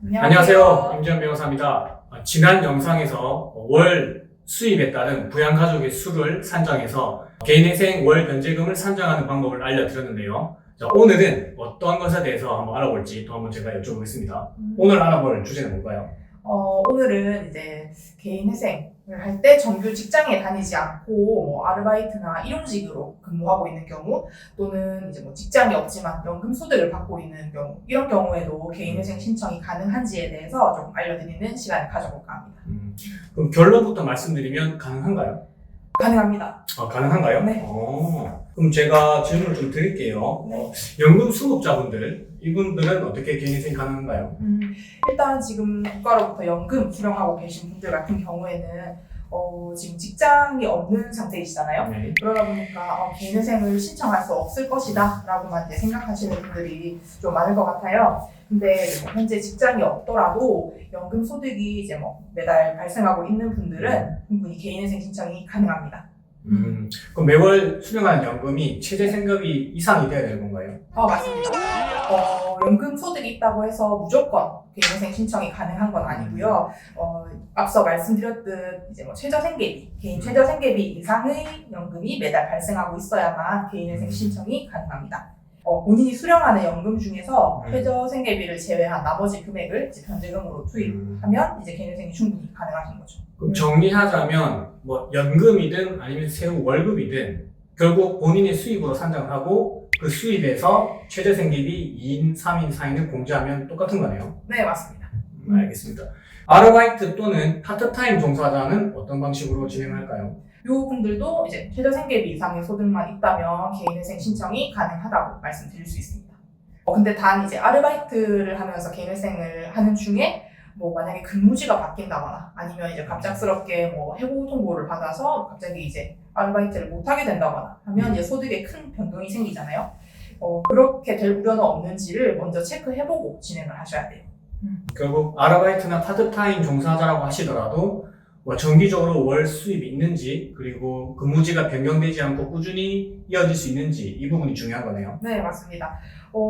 안녕하세요. 임지현 변호사입니다. 지난 영상에서 월 수입에 따른 부양가족의 수를 산정해서 개인회생 월 변제금을 산정하는 방법을 알려드렸는데요. 자, 오늘은 어떠한 것에 대해서 한번 알아볼지 또 한번 제가 여쭤보겠습니다. 오늘 알아볼 주제는 뭘까요? 오늘은 이제 개인 회생을 할 때 정규 직장에 다니지 않고 뭐 아르바이트나 일용직으로 근무하고 있는 경우 또는 이제 뭐 직장이 없지만 연금 소득을 받고 있는 경우 이런 경우에도 개인 회생 신청이 가능한지에 대해서 조금 알려드리는 시간을 가져볼까 합니다. 그럼 결론부터 말씀드리면 가능한가요? 가능합니다. 가능한가요? 네. 그럼 제가 질문을 좀 드릴게요. 네. 연금 수급자분들, 이분들은 어떻게 개인회생 가능한가요? 일단 지금 국가로부터 연금 수령하고 계신 분들 같은 경우에는 지금 직장이 없는 상태이시잖아요. 네. 그러다 보니까 개인회생을 신청할 수 없을 것이다 라고만 이제 생각하시는 분들이 좀 많을 것 같아요. 근데 뭐 현재 직장이 없더라도 연금 소득이 이제 뭐 매달 발생하고 있는 분들은 충분히 개인회생 신청이 가능합니다. 그럼 매월 수령하는 연금이 최저생계비 이상이 돼야 되는 건가요? 맞습니다. 연금 소득이 있다고 해서 무조건 개인회생 신청이 가능한 건 아니고요. 앞서 말씀드렸듯 이제 뭐 최저생계비, 개인 최저생계비 이상의 연금이 매달 발생하고 있어야만 개인회생 신청이 가능합니다. 본인이 수령하는 연금 중에서 최저생계비를 제외한 나머지 금액을 이제 변제금으로 투입하면 이제 개인회생이 충분히 가능하신 거죠. 그럼 정리하자면 뭐 연금이든 아니면 세후 월급이든 결국 본인의 수입으로 산정을 하고 그 수입에서 최저생계비 2인, 3인, 4인을 공제하면 똑같은 거네요. 네, 맞습니다. 알겠습니다. 아르바이트 또는 파트타임 종사자는 어떤 방식으로 진행할까요? 요 분들도 이제 최저생계비 이상의 소득만 있다면 개인회생 신청이 가능하다고 말씀드릴 수 있습니다. 근데 단 이제 아르바이트를 하면서 개인회생을 하는 중에 뭐 만약에 근무지가 바뀐다거나 아니면 이제 갑작스럽게 뭐 해고 통보를 받아서 갑자기 이제 아르바이트를 못하게 된다거나 하면 이제 소득에 큰 변동이 생기잖아요. 그렇게 될 우려는 없는지를 먼저 체크해보고 진행을 하셔야 돼요. 결국 아르바이트나 파트타임 종사자라고 하시더라도 뭐 정기적으로 월 수입이 있는지 그리고 근무지가 변경되지 않고 꾸준히 이어질 수 있는지 이 부분이 중요한 거네요. 네, 맞습니다.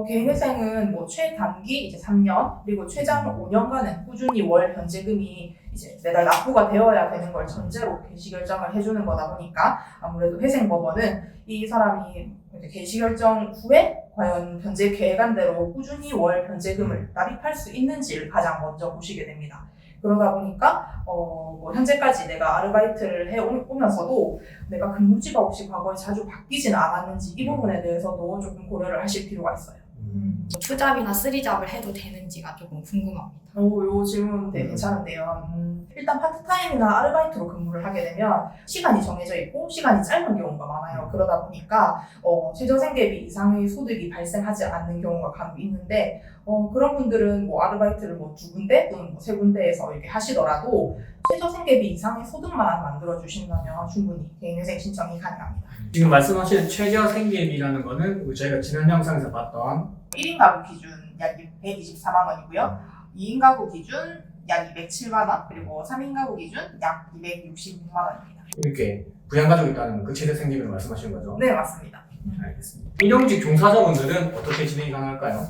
개인회생은 뭐 최단기 이제 3년 그리고 최장 5년간은 꾸준히 월 변제금이 이제 매달 납부가 되어야 되는 걸 전제로 개시 결정을 해주는 거다 보니까 아무래도 회생법원은 이 사람이 개시 결정 후에 과연 변제 계획안대로 꾸준히 월 변제금을 납입할 수 있는지를 가장 먼저 보시게 됩니다. 그러다 보니까 뭐 현재까지 내가 아르바이트를 해오면서도 내가 근무지가 혹시 과거에 자주 바뀌지는 않았는지 이 부분에 대해서도 조금 고려를 하실 필요가 있어요. 투잡이나 쓰리잡을 해도 되는지가 조금 궁금합니다. 요 질문 되게 괜찮은데요. 일단 파트타임이나 아르바이트로 근무를 하게 되면 시간이 정해져 있고 시간이 짧은 경우가 많아요. 그러다 보니까 최저생계비 이상의 소득이 발생하지 않는 경우가 간혹 있는데 그런 분들은 뭐 아르바이트를 뭐 2군데 또는 뭐 3군데에서 이렇게 하시더라도 최저생계비 이상의 소득만 만들어 주신다면 충분히 개인회생 신청이 가능합니다. 지금 말씀하신 최저생계비라는 거는 저희가 지난 영상에서 봤던 1인 가구 기준 약 124만 원이고요. 2인 가구 기준 약 207만 원, 그리고 3인 가구 기준 약 266만 원입니다. 이렇게 부양가족이 있다는 그 최저생계비를 말씀하시는 거죠? 네, 맞습니다. 알겠습니다. 일용직 종사자분들은 어떻게 진행이 가능할까요?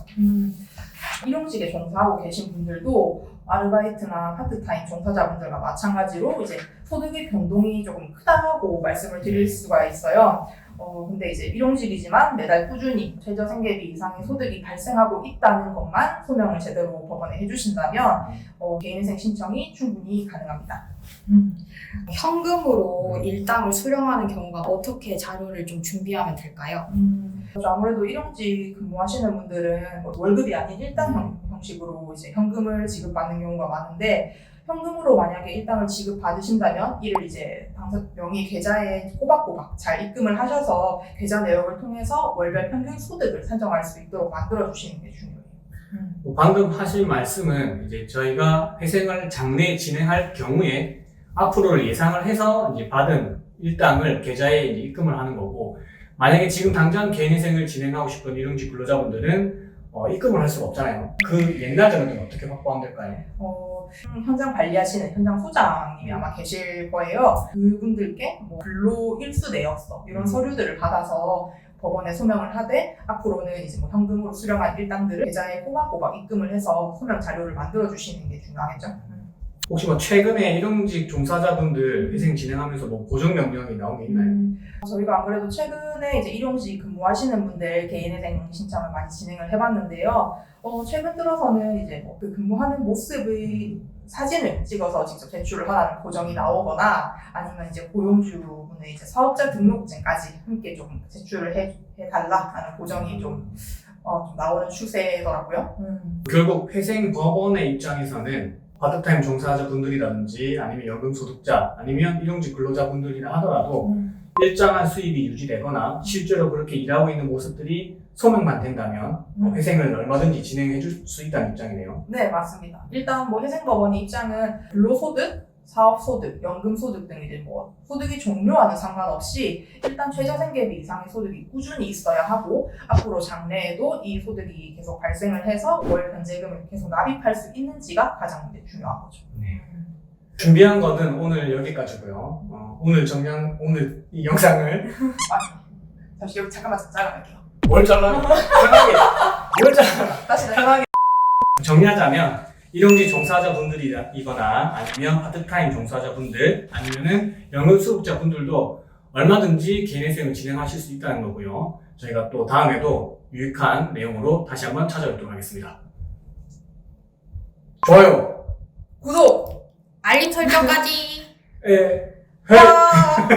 일용직에 종사하고 계신 분들도 아르바이트나 파트타임 종사자분들과 마찬가지로 이제 소득의 변동이 조금 크다고 말씀을 드릴 수가 있어요. 근데 이제 일용직이지만 매달 꾸준히 최저생계비 이상의 소득이 발생하고 있다는 것만 소명을 제대로 법원에 해주신다면 개인회생 신청이 충분히 가능합니다. 현금으로 일당을 수령하는 경우가 어떻게 자료를 좀 준비하면 될까요? 아무래도 일용직 근무하시는 분들은 뭐 월급이 아닌 일당 형식으로 이제 현금을 지급받는 경우가 많은데 현금으로 만약에 일당을 지급받으신다면 이를 이제 당사 명의 계좌에 꼬박꼬박 잘 입금을 하셔서 계좌 내역을 통해서 월별 평균 소득을 산정할 수 있도록 만들어 주시는 게 중요해요. 방금 하신 말씀은 이제 저희가 회생을 장래 진행할 경우에 앞으로를 예상을 해서 이제 받은 일당을 계좌에 이제 입금을 하는 거고, 만약에 지금 당장 개인회생을 진행하고 싶은 일용직 근로자분들은 입금을 할 수가 없잖아요. 그 옛날 자료는 어떻게 확보하면 될까요? 현장 관리하시는 현장 소장님이 아마 계실 거예요. 그분들께 뭐 근로 일수 내역서 이런 서류들을 받아서 법원에 소명을 하되 앞으로는 이제 뭐 현금으로 수령한 일당들을 계좌에 꼬박꼬박 입금을 해서 소명 자료를 만들어 주시는 게 중요하겠죠. 혹시 뭐 최근에 일용직 종사자분들 회생 진행하면서 뭐 고정 명령이 나온 게 있나요? 저희가 안 그래도 최근에 이제 일용직 근무하시는 분들 개인회생 신청을 많이 진행을 해봤는데요. 최근 들어서는 이제 뭐 그 근무하는 모습의 사진을 찍어서 직접 제출을 하라는 고정이 나오거나 아니면 이제 고용주분의 이제 사업자 등록증까지 함께 좀 제출을 해달라는 고정이 좀 나오는 추세더라고요. 결국 회생 법원의 입장에서는 파트타임 종사자분들이라든지 아니면 연금소득자 아니면 일용직 근로자분들이라 하더라도 일정한 수입이 유지되거나 실제로 그렇게 일하고 있는 모습들이 소명만 된다면 회생을 얼마든지 진행해 줄 수 있다는 입장이네요. 네, 맞습니다. 일단 뭐 회생법원의 입장은 근로소득, 사업소득, 연금소득 등 이제 뭐 소득이 종료와는 상관없이 일단 최저생계비 이상의 소득이 꾸준히 있어야 하고 앞으로 장래에도 이 소득이 계속 발생을 해서 월 변제금을 계속 납입할 수 있는지가 가장 이제 중요한 거죠. 네. 준비한 거는 오늘 여기까지고요. 오늘 이 영상을 잠시 여기 잠깐만 잘라갈게요. 뭘 잘라? 편하게. 뭘 잘라? 다시 편하게. 정리하자면 일용직 종사자분들이거나 아니면 파트타임 종사자분들 아니면은 연금수급자분들도 얼마든지 개인회생을 진행하실 수 있다는 거고요. 저희가 또 다음에도 유익한 내용으로 다시 한번 찾아뵙도록 하겠습니다. 좋아요. 구독! 알림 설정까지. 예. 와!